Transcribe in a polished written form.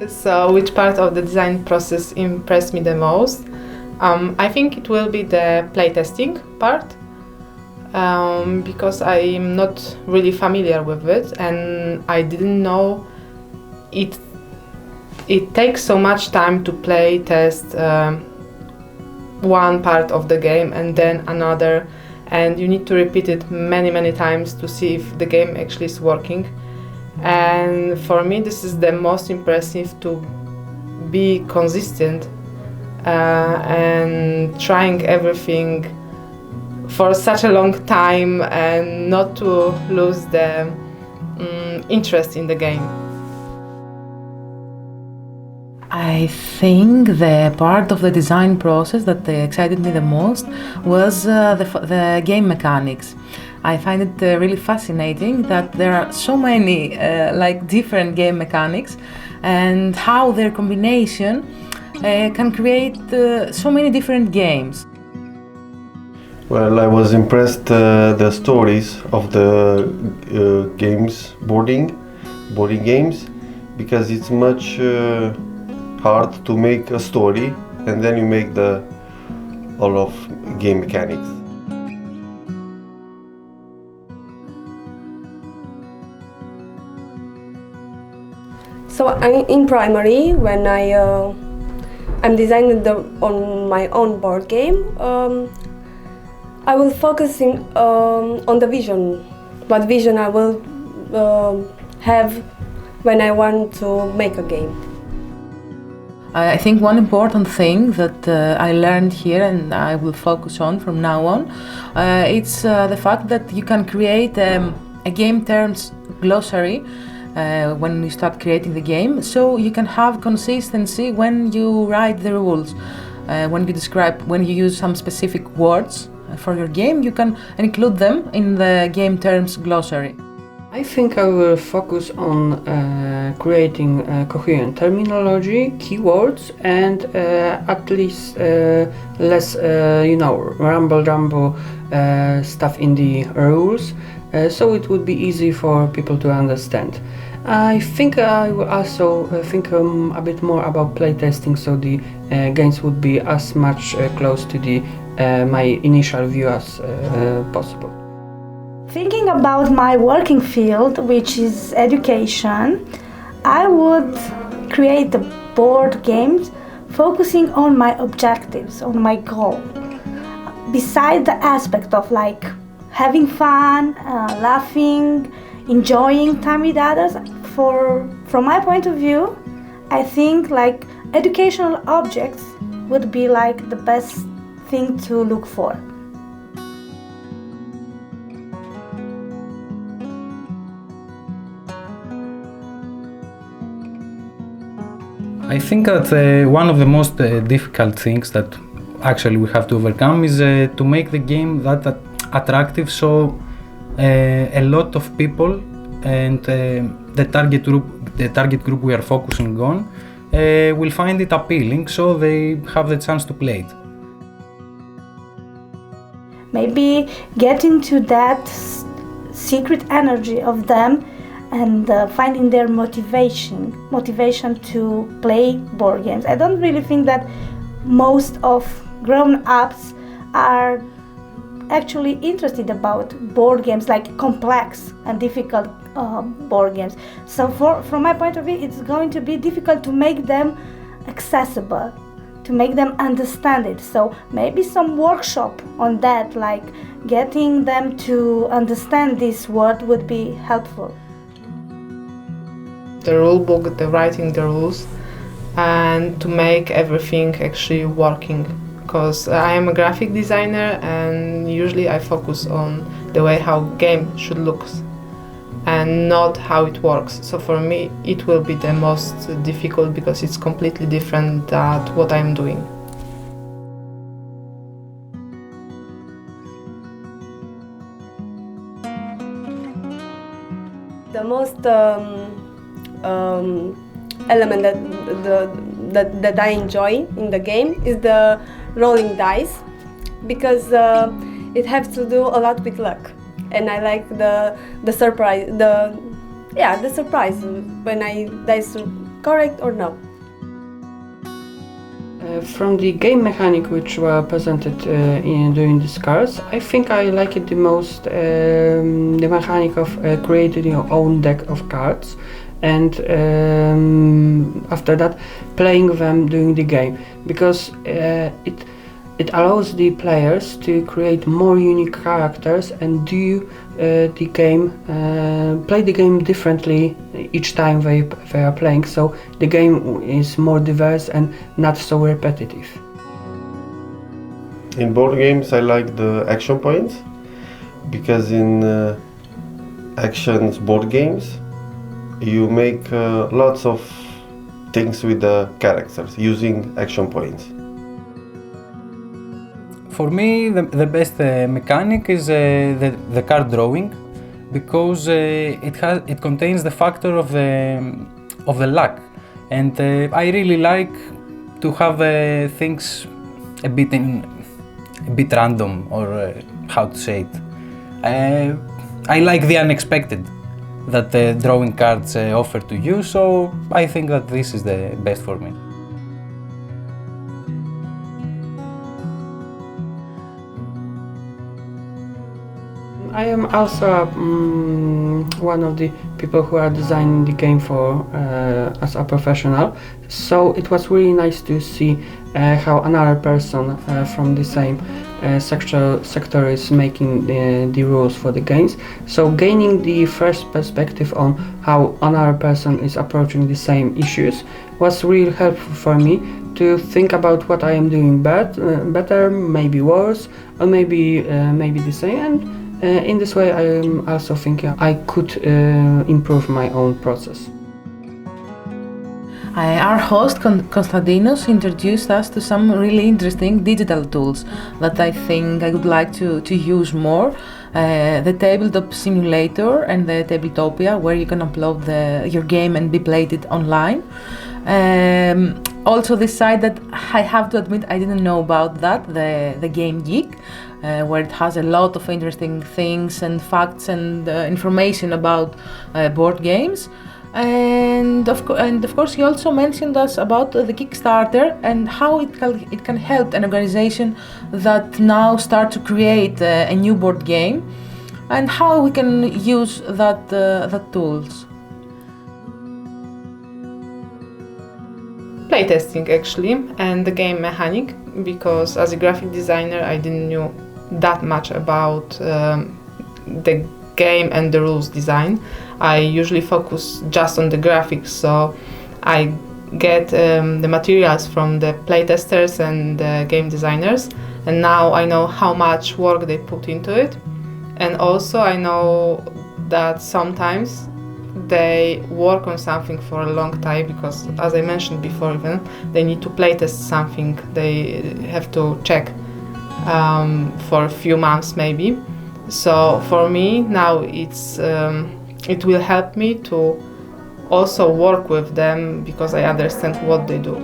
So which part of the design process impressed me the most? I think it will be the playtesting part, because I'm not really familiar with it and I didn't know it takes so much time to play test one part of the game and then another, and you need to repeat it many times to see if the game actually is working. And for me this is the most impressive, to be consistent and trying everything for such a long time and not to lose the interest in the game. I think the part of the design process that excited me the most was the game mechanics. I find it really fascinating that there are so many different game mechanics and how their combination can create so many different games. Well, I was impressed the stories of the boarding games, because it's much hard to make a story and then you make all of game mechanics. So in primary, when I'm designing on my own board game, I will focus on the vision, what vision I will have when I want to make a game. I think one important thing that I learned here and I will focus on from now on, it's the fact that you can create a game terms glossary when you start creating the game, so you can have consistency when you write the rules. When you use some specific words for your game, you can include them in the game terms glossary. I think I will focus on creating coherent terminology, keywords, and at least less, rumble stuff in the rules, so it would be easy for people to understand. I think I will also think a bit more about playtesting, so the games would be as much close to my initial view as possible. Thinking about my working field, which is education, I would create the board games focusing on my objectives, on my goal. Besides the aspect of having fun, laughing, enjoying time with others, from my point of view, I think educational objects would be the best thing to look for. I think that one of the most difficult things that actually we have to overcome is to make the game that attractive, so a lot of people and the target group we are focusing on will find it appealing, so they have the chance to play it. Maybe get into that secret energy of them and finding their motivation to play board games. I don't really think that most of grown-ups are actually interested about board games, complex and difficult board games. So from my point of view, it's going to be difficult to make them accessible, to make them understand it. So maybe some workshop on that, getting them to understand this word, would be helpful. The rule book, the writing the rules, and to make everything actually working, because I am a graphic designer and usually I focus on the way how game should look and not how it works. So for me it will be the most difficult because it's completely different than what I'm doing. The most element that I enjoy in the game is the rolling dice, because it has to do a lot with luck, and I like the surprise, the surprise when I dice correct or no? From the game mechanic which were presented during this course, I think I like it the most, the mechanic of creating your own deck of cards, and after that playing them during the game, because it allows the players to create more unique characters and do the game, play the game differently each time they are playing, so the game is more diverse and not so repetitive. In board games, I like the action points, because in actions board games, you make lots of things with the characters using action points. For me, the best mechanic is the card drawing, because it contains the factor of the luck, and I really like to have things a bit random, or how to say it. I like the unexpected that drawing cards offer to you, so I think that this is the best for me. I am also one of the people who are designing the game for as a professional, so it was really nice to see how another person from the same sector is making the rules for the games. So gaining the first perspective on how another person is approaching the same issues was really helpful for me to think about what I am doing better, maybe worse, or maybe the same. And in this way, I am also thinking I could improve my own process. Our host Konstantinos introduced us to some really interesting digital tools that I think I would like to use more. The tabletop simulator and the Tabletopia, where you can upload your game and be played it online. Also this site that I have to admit I didn't know about that, the Game Geek, where it has a lot of interesting things and facts and information about board games. And of course, he also mentioned us about the Kickstarter and how it can help an organization that now start to create a new board game, and how we can use that tools. Playtesting actually, and the game mechanic, because as a graphic designer I didn't know that much about the game and the rules design. I usually focus just on the graphics, so I get the materials from the playtesters and the game designers, and now I know how much work they put into it, and also I know that sometimes they work on something for a long time, because as I mentioned before, even they need to playtest something, they have to check for a few months maybe. So for me now it will help me to also work with them, because I understand what they do.